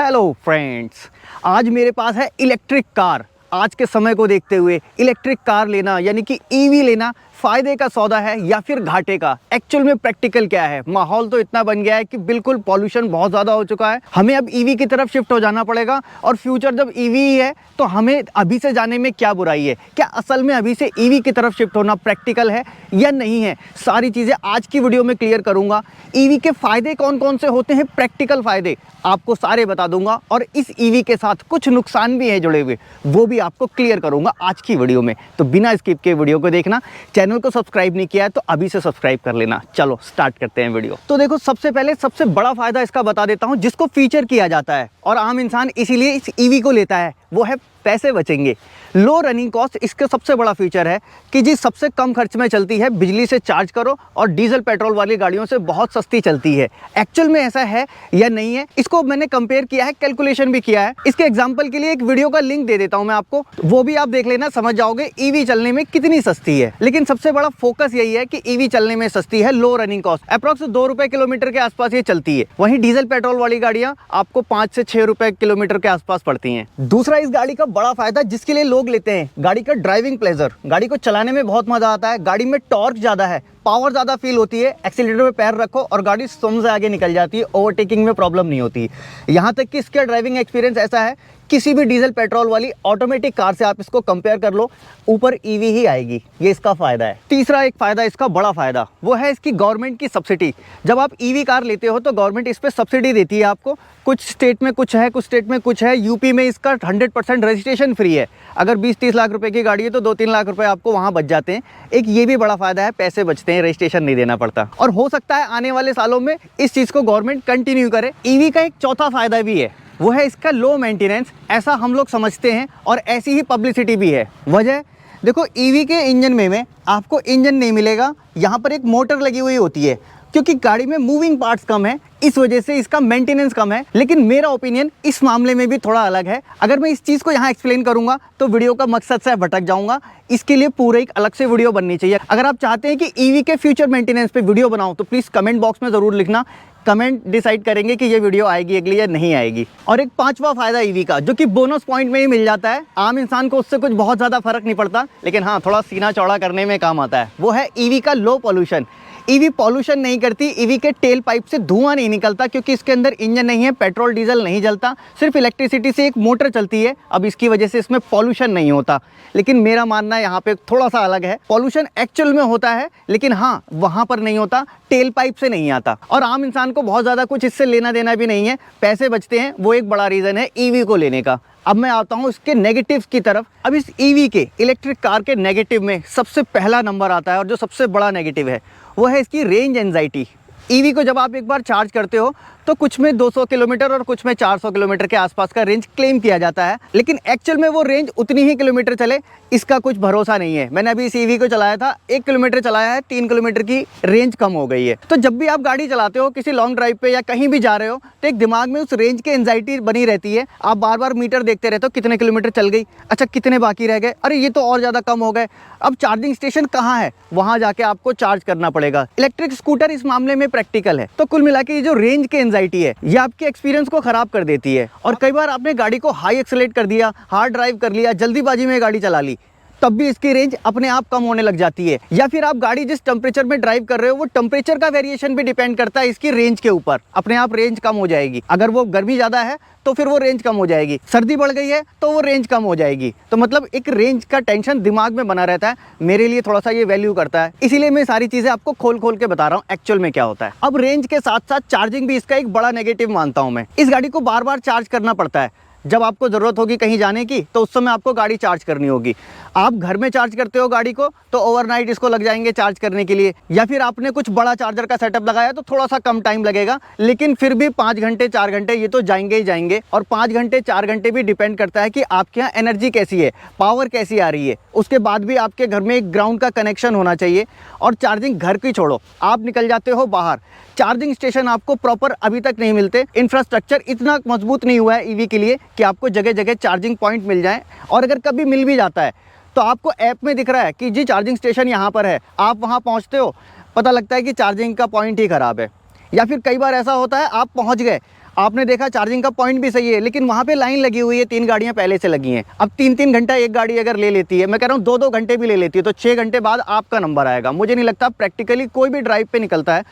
Hello friends, आज मेरे पास है इलेक्ट्रिक कार। आज के समय को देखते हुए इलेक्ट्रिक कार लेना यानी कि ईवी लेना फ़ायदे का सौदा है या फिर घाटे का। एक्चुअल में प्रैक्टिकल क्या है, माहौल तो इतना बन गया है कि बिल्कुल पॉल्यूशन बहुत ज़्यादा हो चुका है। हमें अब ईवी की तरफ शिफ्ट हो जाना पड़ेगा और फ्यूचर जब ईवी ही है तो हमें अभी से जाने में क्या बुराई है। क्या असल में अभी से ईवी की तरफ शिफ्ट होना प्रैक्टिकल है या नहीं है, सारी चीज़ें आज की वीडियो में क्लियर करूँगा। ईवी के फ़ायदे कौन कौन से होते हैं, प्रैक्टिकल फ़ायदे आपको सारे बता दूंगा और इस ईवी के साथ कुछ नुकसान भी है जुड़े हुए, वो भी आपको क्लियर करूंगा आज की वीडियो में। तो बिना स्किप के वीडियो को देखना। चैनल को सब्सक्राइब नहीं किया है तो अभी से सब्सक्राइब कर लेना। चलो स्टार्ट करते हैं वीडियो। तो देखो, सबसे पहले सबसे बड़ा फायदा इसका बता देता हूं जिसको फीचर किया जाता है और आम इंसान इसीलिए इस ईवी को लेता है, वो है पैसे बचेंगे। लो रनिंग कॉस्ट इसका सबसे बड़ा फीचर है कि जी सबसे कम खर्च में चलती है, बिजली से चार्ज करो और डीजल पेट्रोल वाली गाड़ियों से बहुत सस्ती चलती है। एक्चुअल में ऐसा है या नहीं है, इसको मैंने कंपेयर किया है, कैलकुलेशन भी किया है। इसके एग्जांपल के लिए एक वीडियो का लिंक दे देता हूं मैं आपको, वो भी आप देख लेना, समझ जाओगे ईवी चलने में कितनी सस्ती है। लेकिन सबसे बड़ा फोकस यही है कि ईवी चलने में सस्ती है, लो रनिंग कॉस्ट, अप्रॉक्स 2 रुपए किलोमीटर के आसपास ये चलती है। वहीं डीजल पेट्रोल वाली गाड़ियां आपको 5 से 6 रुपए किलोमीटर के आसपास पड़ती हैं। दूसरा इस गाड़ी का बड़ा फायदा जिसके लिए लोग लेते हैं, गाड़ी का ड्राइविंग प्लेजर। गाड़ी को चलाने में बहुत मजा आता है, गाड़ी में टॉर्क ज्यादा है, पावर ज्यादा फील होती है। एक्सीलरेटर पे पैर रखो और गाड़ी स्वयं से आगे निकल जाती है, ओवरटेकिंग में प्रॉब्लम नहीं होती। यहाँ तक कि इसका ड्राइविंग एक्सपीरियंस ऐसा है, किसी भी डीजल पेट्रोल वाली ऑटोमेटिक कार से आप इसको कंपेयर कर लो, ऊपर ईवी ही आएगी। ये इसका फायदा है। तीसरा एक फायदा, इसका बड़ा फायदा, वो है इसकी गवर्नमेंट की सब्सिडी। जब आप ईवी कार लेते हो तो गवर्नमेंट इस पे सब्सिडी देती है आपको। कुछ स्टेट में कुछ है, कुछ स्टेट में कुछ है। यूपी में इसका 100% रजिस्ट्रेशन फ्री है। अगर 20-30 लाख रुपए की गाड़ी है तो 2-3 लाख रुपए आपको वहाँ बच जाते हैं। एक ये भी बड़ा फायदा है, पैसे बचते हैं, रजिस्ट्रेशन नहीं देना पड़ता। और हो सकता है आने वाले सालों में इस चीज़ को गवर्नमेंट कंटिन्यू करे। ईवी का एक चौथा फायदा भी है, वो है इसका लो मेंटेनेंस। ऐसा हम लोग समझते हैं और ऐसी ही पब्लिसिटी भी है। वजह देखो, ईवी के इंजन में आपको इंजन नहीं मिलेगा, यहाँ पर एक मोटर लगी हुई होती है। क्योंकि गाड़ी में मूविंग पार्ट्स कम है, इस वजह से इसका मेंटेनेंस कम है। लेकिन मेरा ओपिनियन इस मामले में भी थोड़ा अलग है। अगर मैं इस चीज़ को यहाँ एक्सप्लेन करूंगा तो वीडियो का मकसद से भटक जाऊंगा। इसके लिए पूरे एक अलग से वीडियो बननी चाहिए। अगर आप चाहते हैं कि ईवी के फ्यूचर मेंटेनेंस पे वीडियो बनाऊं तो प्लीज़ कमेंट बॉक्स में ज़रूर लिखना। कमेंट डिसाइड करेंगे कि ये वीडियो आएगी अगली या नहीं आएगी। और एक पांचवा फायदा ईवी का, जो कि बोनस पॉइंट में ही मिल जाता है, आम इंसान को उससे कुछ बहुत ज़्यादा फर्क नहीं पड़ता, लेकिन हाँ थोड़ा सीना चौड़ा करने में काम आता है, वो है ईवी का लो पॉल्यूशन। ईवी पॉल्यूशन नहीं करती, ईवी के टेल पाइप से धुआं नहीं निकलता क्योंकि इसके अंदर इंजन नहीं है, पेट्रोल डीजल नहीं जलता, सिर्फ इलेक्ट्रिसिटी से एक मोटर चलती है। अब इसकी वजह से इसमें पॉल्यूशन नहीं होता। लेकिन मेरा मानना यहाँ पे थोड़ा सा अलग है, पॉल्यूशन एक्चुअल में होता है लेकिन हाँ वहाँ पर नहीं होता, टेल पाइप से नहीं आता। और आम इंसान को बहुत ज़्यादा कुछ इससे लेना देना भी नहीं है, पैसे बचते हैं, वो एक बड़ा रीज़न है ईवी को लेने का। अब मैं आता हूँ इसके नेगेटिव्स की तरफ। अब इस ईवी के, इलेक्ट्रिक कार के नेगेटिव में सबसे पहला नंबर आता है और जो सबसे बड़ा नेगेटिव है वो है इसकी रेंज एंजाइटी। ईवी को जब आप एक बार चार्ज करते हो तो कुछ में 200 किलोमीटर और कुछ में 400 किलोमीटर के आसपास का रेंज क्लेम किया जाता है, लेकिन एक्चुअल में वो रेंज उतनी ही किलोमीटर चले इसका कुछ भरोसा नहीं है। मैंने अभी इस ईवी को चलाया था, 1 किलोमीटर चलाया है, 3 किलोमीटर की रेंज कम हो गई है। तो जब भी आप गाड़ी चलाते हो, किसी लॉन्ग ड्राइव पे या कहीं भी जा रहे हो, तो एक दिमाग में उस रेंज की एंजाइटी बनी रहती है। आप बार बार मीटर देखते रहते हो, कितने किलोमीटर चल गई, अच्छा कितने बाकी रह गए, अरे ये तो और ज़्यादा कम हो गए। अब चार्जिंग स्टेशन कहाँ है, वहाँ जाके आपको चार्ज करना पड़ेगा। इलेक्ट्रिक स्कूटर इस मामले में प्रैक्टिकल है। तो कुल मिला के ये जो रेंज की एंजाइटी है, ये आपके एक्सपीरियंस को खराब कर देती है। और कई बार आपने गाड़ी को हाई एक्सेलेरेट कर दिया, हार्ड ड्राइव कर लिया, जल्दीबाजी में गाड़ी चला ली, तब भी इसकी रेंज अपने आप कम होने लग जाती है। या फिर आप गाड़ी जिस टेम्परेचर में ड्राइव कर रहे हो, वो टेम्परेचर का वेरिएशन भी डिपेंड करता है इसकी रेंज के ऊपर, अपने आप रेंज कम हो जाएगी। अगर वो गर्मी ज़्यादा है तो फिर वो रेंज कम हो जाएगी, सर्दी बढ़ गई है तो वो रेंज कम हो जाएगी। तो मतलब एक रेंज का टेंशन दिमाग में बना रहता है। मेरे लिए थोड़ा सा ये वैल्यू करता है, इसीलिए मैं सारी चीज़ें आपको खोल खोल के बता रहा हूँ एक्चुअल में क्या होता है। अब रेंज के साथ साथ चार्जिंग भी इसका एक बड़ा नेगेटिव मानता हूँ मैं। इस गाड़ी को बार बार चार्ज करना पड़ता है। जब आपको ज़रूरत होगी कहीं जाने की तो उस समय आपको गाड़ी चार्ज करनी होगी। आप घर में चार्ज करते हो गाड़ी को तो ओवरनाइट इसको लग जाएंगे चार्ज करने के लिए, या फिर आपने कुछ बड़ा चार्जर का सेटअप लगाया तो थोड़ा सा कम टाइम लगेगा, लेकिन फिर भी 5 घंटे 4 घंटे ये तो जाएंगे ही जाएंगे। और 5 घंटे 4 घंटे भी डिपेंड करता है कि आपके यहाँ एनर्जी कैसी है, पावर कैसी आ रही है। उसके बाद भी आपके घर में एक ग्राउंड का कनेक्शन होना चाहिए। और चार्जिंग घर की छोड़ो, आप निकल जाते हो बाहर, चार्जिंग स्टेशन आपको प्रॉपर अभी तक नहीं मिलते। इंफ्रास्ट्रक्चर इतना मजबूत नहीं हुआ है ईवी के लिए कि आपको जगह जगह चार्जिंग पॉइंट मिल जाए। और अगर कभी मिल भी जाता है तो आपको ऐप में दिख रहा है कि जी चार्जिंग स्टेशन यहाँ पर है, आप वहाँ पहुँचते हो, पता लगता है कि चार्जिंग का पॉइंट ही ख़राब है। या फिर कई बार ऐसा होता है आप पहुँच गए, आपने देखा चार्जिंग का पॉइंट भी सही है, लेकिन वहाँ पे लाइन लगी हुई है, 3 गाड़ियाँ पहले से लगी हैं। अब 3-3 घंटा एक गाड़ी अगर ले लेती है, मैं कह रहा हूँ 2-2 घंटे भी ले लेती है, तो 6 घंटे बाद आपका नंबर आएगा। मुझे नहीं लगता प्रैक्टिकली कोई भी ड्राइव पे निकलता है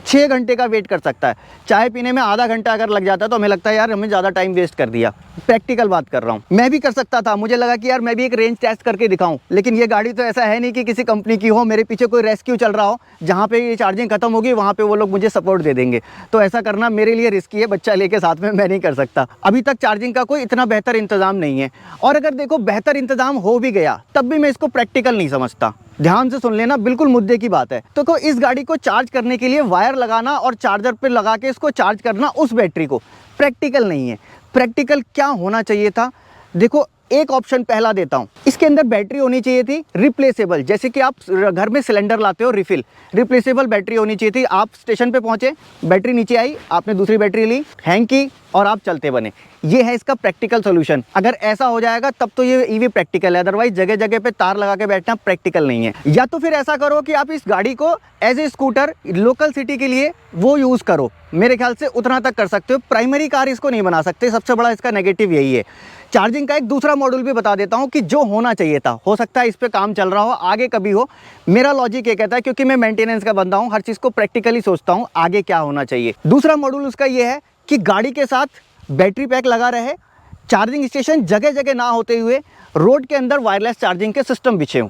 6 घंटे का वेट कर सकता है। चाय पीने में आधा घंटा अगर लग जाता है तो हमें लगता है यार हमें ज़्यादा टाइम वेस्ट कर दिया। प्रैक्टिकल बात कर रहा हूँ, मैं भी कर सकता था। मुझे लगा कि यार मैं भी एक रेंज टेस्ट करके दिखाऊं, लेकिन ये गाड़ी तो ऐसा है नहीं कि किसी कंपनी की हो, मेरे पीछे कोई रेस्क्यू चल रहा हो, जहाँ पे ये चार्जिंग खत्म होगी वहाँ पे वो लोग मुझे सपोर्ट दे देंगे। तो ऐसा करना मेरे लिए रिस्की है, बच्चा लेके साथ में मैं नहीं कर सकता। अभी तक चार्जिंग का कोई इतना बेहतर इंतजाम नहीं है, और अगर देखो बेहतर इंतजाम हो भी गया तब भी मैं इसको प्रैक्टिकल नहीं समझता। ध्यान से सुन लेना, बिल्कुल मुद्दे की बात है। तो इस गाड़ी को चार्ज करने के लिए वायर लगाना और चार्जर पे लगा के इसको चार्ज करना उस बैटरी को प्रैक्टिकल नहीं है। प्रैक्टिकल क्या होना चाहिए था, देखो एक ऑप्शन पहला देता हूँ, इसके अंदर बैटरी होनी चाहिए थी रिप्लेसेबल। जैसे कि आप घर में सिलेंडर लाते हो रिफिल, रिप्लेसेबल बैटरी होनी चाहिए थी। आप स्टेशन पे पहुंचे, बैटरी नीचे आई, आपने दूसरी बैटरी ली, हैंग की और आप चलते बने। ये है इसका प्रैक्टिकल सोल्यूशन। अगर ऐसा हो जाएगा तब तो ये ईवी प्रैक्टिकल है, अदरवाइज जगह जगह पे तार लगा के बैठना प्रैक्टिकल नहीं है। या तो फिर ऐसा करो कि आप इस गाड़ी को as a scooter local city के लिए वो यूज़ करो, मेरे ख्याल से उतना तक कर सकते हो। प्राइमरी कार इसको नहीं बना सकते, सबसे बड़ा इसका नेगेटिव यही है। चार्जिंग का एक दूसरा मॉड्यूल भी बता देता हूँ कि जो होना चाहिए था, हो सकता है इस पे काम चल रहा हो, आगे कभी हो। मेरा लॉजिक ये कहता है, क्योंकि मैं मेंटेनेंस का बंदा हूँ, हर चीज़ को प्रैक्टिकली सोचता हूँ आगे क्या होना चाहिए। दूसरा मॉड्यूल उसका ये है कि गाड़ी के साथ बैटरी पैक लगा रहे, चार्जिंग स्टेशन जगह जगह ना होते हुए रोड के अंदर वायरलेस चार्जिंग के सिस्टम बिछे हों।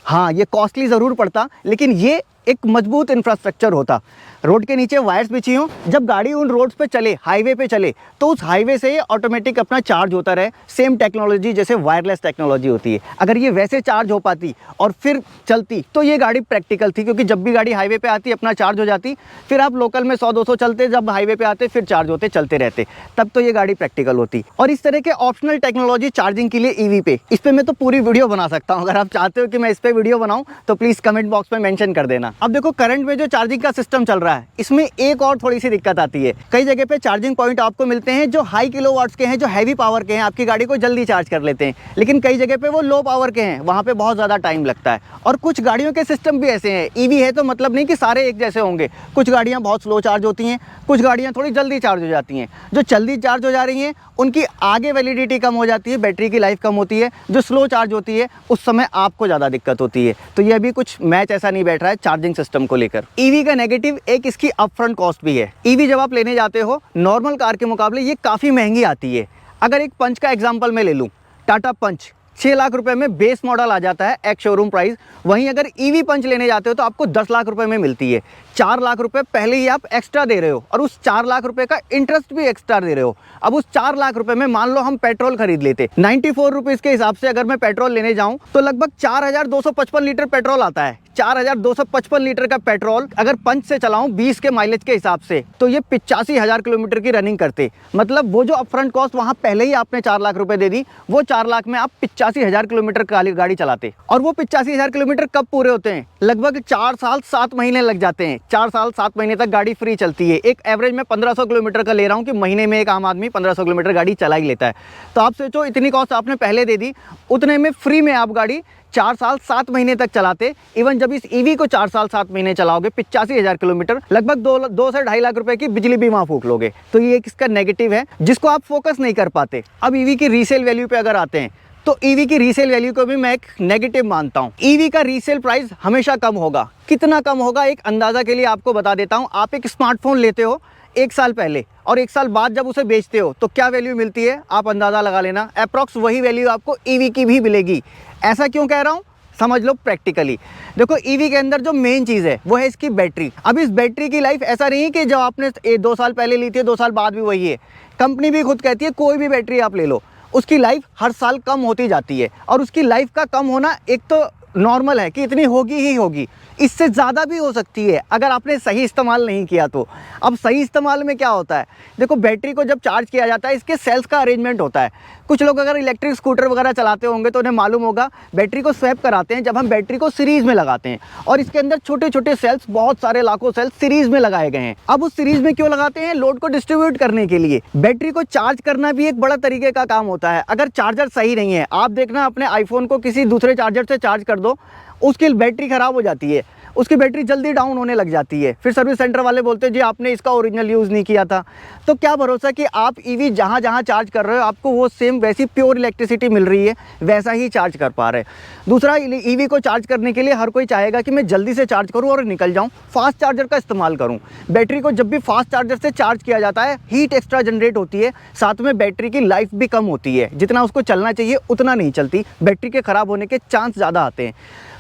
हाँ, ये कॉस्टली ज़रूर पड़ता, लेकिन ये एक मजबूत इंफ्रास्ट्रक्चर होता। रोड के नीचे वायर्स बिछी हों, जब गाड़ी उन रोड्स पे चले, हाईवे पे चले, तो उस हाईवे से ये ऑटोमेटिक अपना चार्ज होता रहे। सेम टेक्नोलॉजी जैसे वायरलेस टेक्नोलॉजी होती है। अगर ये वैसे चार्ज हो पाती और फिर चलती तो ये गाड़ी प्रैक्टिकल थी, क्योंकि जब भी गाड़ी हाईवे पे आती अपना चार्ज हो जाती, फिर आप लोकल में 100-200 चलते, जब हाईवे पे आते फिर चार्ज होते, चलते रहते, तब तो ये गाड़ी प्रैक्टिकल होती। और इस तरह के ऑप्शनल टेक्नोलॉजी चार्जिंग के लिए ईवी पे, इस पर मैं तो पूरी वीडियो बना सकता हूँ। अगर आप चाहते हो कि मैं इस पर वीडियो बनाऊँ तो प्लीज़ कमेंट बॉक्स में मेंशन कर देना। अब देखो करंट में जो चार्जिंग का सिस्टम चल रहा है, इसमें एक और थोड़ी सी दिक्कत आती है। कई जगह पे चार्जिंग पॉइंट आपको मिलते हैं जो हाई किलोवाट्स के हैं, जो हैवी पावर के हैं, आपकी गाड़ी को जल्दी चार्ज कर लेते हैं। लेकिन कई जगह पे वो लो पावर के हैं, वहाँ पे बहुत ज़्यादा टाइम लगता है। और कुछ गाड़ियों के सिस्टम भी ऐसे हैं, ईवी है तो मतलब नहीं कि सारे एक जैसे होंगे। कुछ गाड़ियाँ बहुत स्लो चार्ज होती हैं, कुछ गाड़ियाँ थोड़ी जल्दी चार्ज हो जाती हैं। जो जल्दी चार्ज हो जा रही हैं उनकी आगे वैलिडिटी कम हो जाती है, बैटरी की लाइफ कम होती है। जो स्लो चार्ज होती है उस समय आपको ज़्यादा दिक्कत होती है। तो ये अभी कुछ मैच ऐसा नहीं बैठ रहा है चार्जिंग सिस्टम को लेकर। ईवी का नेगेटिव एक इसकी अपफ्रंट कॉस्ट भी है। ईवी जब आप लेने जाते हो नॉर्मल कार के मुकाबले ये काफ़ी महंगी आती है। अगर एक पंच का एग्जांपल मैं ले लूँ, टाटा पंच 6 लाख रुपए में बेस मॉडल आ जाता है एक्स शोरूम प्राइस। वहीं अगर ईवी पंच लेने जाते हो तो आपको 10 लाख रुपए में मिलती है। 4 लाख रुपए पहले ही आप एक्स्ट्रा दे रहे हो, और उस 4 लाख रुपए का इंटरेस्ट भी एक्स्ट्रा दे रहे हो। अब उस 4 लाख रुपए में मान लो हम पेट्रोल खरीद लेते, 94 रुपीज़ के हिसाब से अगर मैं पेट्रोल लेने जाऊं तो लगभग 4255 लीटर पेट्रोल आता है। 4255 लीटर का पेट्रोल अगर पंच से चलाऊं 20 के माइलेज के हिसाब से, तो ये 85,000 किलोमीटर की रनिंग करते। मतलब वो जो अपफ्रंट कॉस्ट वहां पहले ही आपने 4 लाख रुपए दे दी, वो 4 लाख में आप 85,000 किलोमीटर गाड़ी चलाते। और वो 85,000 किलोमीटर कब पूरे होते हैं? लगभग 4 साल 7 महीने लग जाते हैं। 4 साल 7 महीने तक गाड़ी फ्री चलती है। एक एवरेज में 1500 किलोमीटर का ले रहा हूँ कि महीने में एक आम आदमी 1500 किलोमीटर गाड़ी चला ही लेता है। तो आप सोचो इतनी कॉस्ट आपने पहले दे दी, उतने में फ्री में आप गाड़ी 4 साल 7 महीने तक चलाते। इवन जब इस ईवी को 4 साल 7 महीने चलाओगे 85,000 किलोमीटर, लगभग 2 से 2.5 लाख रुपए की बिजली बीमा फूक लोगे। तो ये एक इसका नेगेटिव है जिसको आप फोकस नहीं कर पाते। अब ईवी की रीसेल वैल्यू पे अगर आते हैं तो ईवी की रीसेल वैल्यू को भी मैं एक नेगेटिव मानता हूँ। ईवी का रीसेल प्राइस हमेशा कम होगा। कितना कम होगा एक अंदाजा के लिए आपको बता देता हूँ। आप एक स्मार्टफोन लेते हो 1 साल पहले और 1 साल बाद जब उसे बेचते हो तो क्या वैल्यू मिलती है आप अंदाज़ा लगा लेना। अप्रॉक्स वही वैल्यू आपको ईवी की भी मिलेगी। ऐसा क्यों कह रहा हूँ समझ लो प्रैक्टिकली। देखो ईवी के अंदर जो मेन चीज़ है वो है इसकी बैटरी। अब इस बैटरी की लाइफ ऐसा नहीं है कि जब आपने 2 साल पहले ली थी 2 साल बाद भी वही है। कंपनी भी खुद कहती है कोई भी बैटरी आप ले लो उसकी लाइफ हर साल कम होती जाती है। और उसकी लाइफ का कम होना एक तो नॉर्मल है कि इतनी होगी ही होगी, इससे ज़्यादा भी हो सकती है अगर आपने सही इस्तेमाल नहीं किया तो। अब सही इस्तेमाल में क्या होता है, देखो बैटरी को जब चार्ज किया जाता है इसके सेल्स का अरेंजमेंट होता है। कुछ लोग अगर इलेक्ट्रिक स्कूटर वगैरह चलाते होंगे तो उन्हें मालूम होगा बैटरी को स्वैप कराते हैं जब हम बैटरी को सीरीज़ में लगाते हैं, और इसके अंदर छोटे छोटे सेल्स, बहुत सारे लाखों सेल्स सीरीज़ में लगाए गए हैं। अब उस सीरीज़ में क्यों लगाते हैं? लोड को डिस्ट्रीब्यूट करने के लिए। बैटरी को चार्ज करना भी एक बड़ा तरीके का काम होता है। अगर चार्जर सही नहीं है, आप देखना अपने आईफोन को किसी दूसरे चार्जर से चार्ज कर दो, उसकी बैटरी ख़राब हो जाती है। उसकी बैटरी जल्दी डाउन होने लग जाती है। फिर सर्विस सेंटर वाले बोलते हैं जी आपने इसका ओरिजिनल यूज़ नहीं किया था। तो क्या भरोसा कि आप ईवी जहाँ जहाँ चार्ज कर रहे हो आपको वो सेम वैसी प्योर इलेक्ट्रिसिटी मिल रही है, वैसा ही चार्ज कर पा रहे हैं। दूसरा, ईवी को चार्ज करने के लिए हर कोई चाहेगा कि मैं जल्दी से चार्ज करूँ और निकल जाऊँ, फास्ट चार्जर का इस्तेमाल करूँ। बैटरी को जब भी फास्ट चार्जर से चार्ज किया जाता है हीट एक्स्ट्रा जनरेट होती है, साथ में बैटरी की लाइफ भी कम होती है। जितना उसको चलना चाहिए उतना नहीं चलती, बैटरी के ख़राब होने के चांस ज़्यादा आते हैं।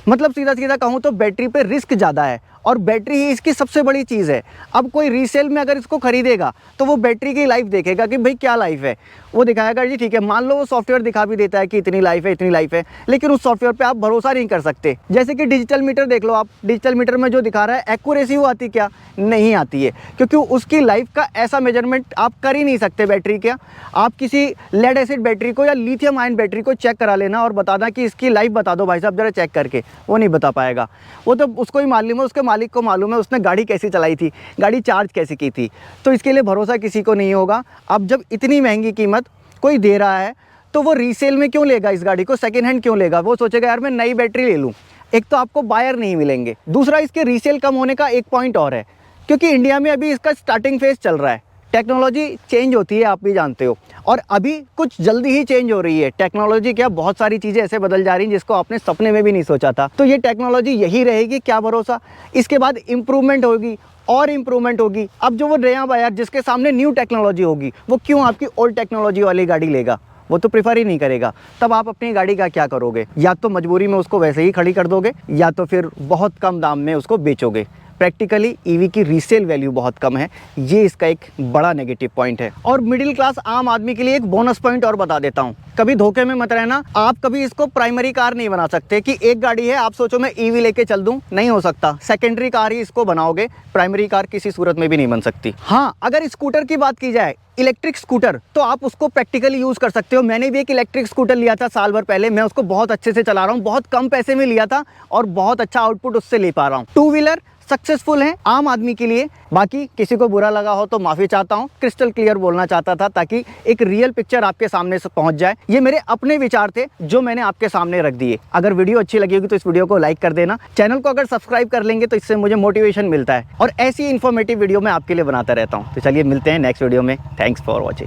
मतलब सीधा सीधा कहूँ तो बैटरी पे रिस्क ज़्यादा है और बैटरी ही इसकी सबसे बड़ी चीज़ है। अब कोई रीसेल में अगर इसको खरीदेगा तो वो बैटरी की लाइफ देखेगा कि भाई क्या लाइफ है, वो दिखाएगा जी ठीक है। मान लो वो सॉफ्टवेयर दिखा भी देता है कि इतनी लाइफ है इतनी लाइफ है, लेकिन उस सॉफ्टवेयर पे आप भरोसा नहीं कर सकते। जैसे कि डिजिटल मीटर देख लो आप, डिजिटल मीटर में जो दिखा रहा है एक्यूरेसी वो आती क्या, नहीं आती है, क्योंकि उसकी लाइफ का ऐसा मेजरमेंट आप कर ही नहीं सकते बैटरी का। आप किसी लेड एसिड बैटरी को या लिथियम आयन बैटरी को चेक करा लेना और बताना कि इसकी लाइफ बता दो भाई साहब जरा चेक करके, वो नहीं बता पाएगा। वो तो उसको ही मालूम है, उसके मालिक को मालूम है उसने गाड़ी कैसी चलाई थी, गाड़ी चार्ज कैसे की थी। तो इसके लिए भरोसा किसी को नहीं होगा। अब जब इतनी महंगी कीमत कोई दे रहा है तो वो रीसेल में क्यों लेगा इस गाड़ी को, सेकेंड हैंड क्यों लेगा। वो सोचेगा यार मैं नई बैटरी ले लूँ। एक तो आपको बायर नहीं मिलेंगे, दूसरा इसके रीसेल कम होने का एक पॉइंट और है, क्योंकि इंडिया में अभी इसका स्टार्टिंग फेज चल रहा है। टेक्नोलॉजी चेंज होती है, आप भी जानते हो, और अभी कुछ जल्दी ही चेंज हो रही है टेक्नोलॉजी। क्या बहुत सारी चीज़ें ऐसे बदल जा रही हैं जिसको आपने सपने में भी नहीं सोचा था। तो ये टेक्नोलॉजी यही रहेगी, क्या भरोसा। इसके बाद इम्प्रूवमेंट होगी और इम्प्रूवमेंट होगी। अब जो वो नया बायर जिसके सामने न्यू टेक्नोलॉजी होगी वो क्यों आपकी ओल्ड टेक्नोलॉजी वाली गाड़ी लेगा, वो तो प्रेफर ही नहीं करेगा। तब आप अपनी गाड़ी का क्या करोगे, या तो मजबूरी में उसको वैसे ही खड़ी कर दोगे या तो फिर बहुत कम दाम में उसको बेचोगे। प्रैक्टिकली ईवी की रीसेल वैल्यू बहुत कम है, ये इसका एक बड़ा नेगेटिव पॉइंट है। और मिडिल क्लास आम आदमी के लिए एक बोनस पॉइंट और बता देता हूँ, कभी धोखे में मत रहना। आप कभी इसको प्राइमरी कार नहीं बना सकते कि एक गाड़ी है आप सोचो मैं ईवी लेके चल दूं, नहीं हो सकता। सेकेंडरी कार ही इसको बनाओगे, प्राइमरी कार किसी सूरत में भी नहीं बन सकती। हाँ, अगर स्कूटर की बात की जाए, इलेक्ट्रिक स्कूटर, तो आप उसको प्रैक्टिकली यूज़ कर सकते हो। मैंने भी एक इलेक्ट्रिक स्कूटर लिया था साल भर पहले, मैं उसको बहुत अच्छे से चला रहा हूँ, बहुत कम पैसे में लिया था और बहुत अच्छा आउटपुट उससे ले पा रहा हूँ। टू व्हीलर सक्सेसफुल है आम आदमी के लिए। बाकी किसी को बुरा लगा हो तो माफ़ी चाहता हूँ, क्रिस्टल क्लियर बोलना चाहता था ताकि एक रियल पिक्चर आपके सामने से पहुँच जाए। ये मेरे अपने विचार थे जो मैंने आपके सामने रख दिए। अगर वीडियो अच्छी लगी होगी तो इस वीडियो को लाइक कर देना, चैनल को अगर सब्सक्राइब कर लेंगे तो इससे मुझे मोटिवेशन मिलता है और ऐसी इन्फॉर्मेटिव वीडियो मैं आपके लिए बनाता रहता हूँ। तो चलिए मिलते हैं नेक्स्ट वीडियो में। Thanks for watching.